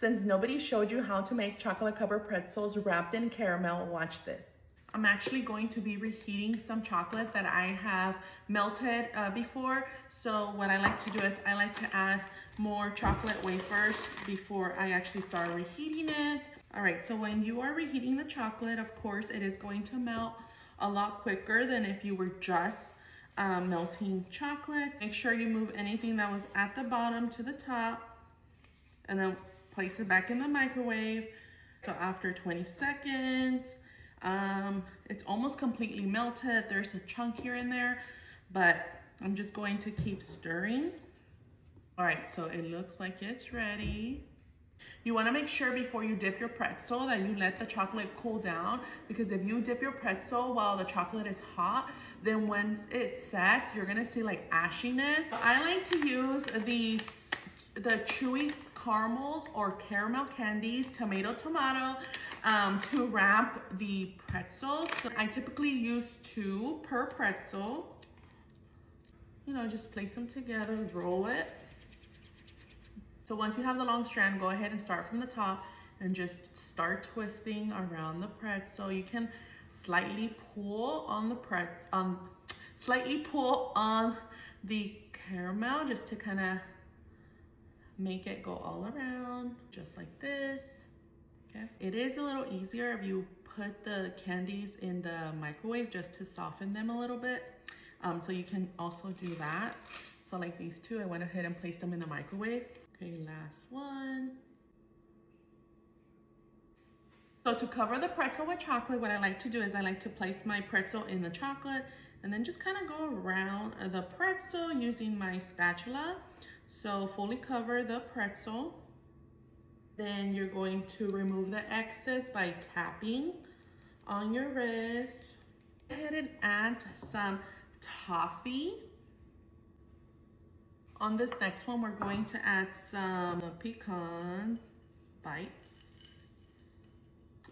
Since nobody showed you how to make chocolate covered pretzels wrapped in caramel, watch this. I'm actually going to be reheating some chocolate that I have melted before. So what I like to do is I like to add more chocolate wafers before I actually start reheating it. All right, so when you are reheating the chocolate, of course, it is going to melt a lot quicker than if you were just melting chocolate. Make sure you move anything that was at the bottom to the top and then place it back in the microwave. So after 20 seconds, it's almost completely melted. There's a chunk here and there, but I'm just going to keep stirring. All right, so it looks like it's ready. You want to make sure before you dip your pretzel that you let the chocolate cool down, because if you dip your pretzel while the chocolate is hot, then once it sets, you're gonna see like ashiness. So I like to use the chewy caramels or caramel candies, tomato, to wrap the pretzels. So I typically use 2 per pretzel. You know, just place them together, roll it. So once you have the long strand, go ahead and start from the top and just start twisting around the pretzel. You can slightly pull on the the caramel just to kind of make it go all around, just like this. Okay. It is a little easier if you put the candies in the microwave just to soften them a little bit. So you can also do that. So like these 2, I went ahead and placed them in the microwave. Okay, last one. So to cover the pretzel with chocolate, what I like to do is I like to place my pretzel in the chocolate and then just kind of go around the pretzel using my spatula. So fully cover the pretzel. Then you're going to remove the excess by tapping on your wrist. Go ahead and add some toffee. On this next one, we're going to add some pecan bites.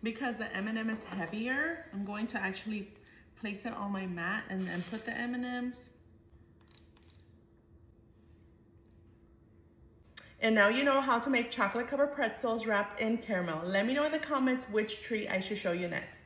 Because the M&M is heavier, I'm going to actually place it on my mat and then put the M&Ms. And now you know how to make chocolate covered pretzels wrapped in caramel. Let me know in the comments which treat I should show you next.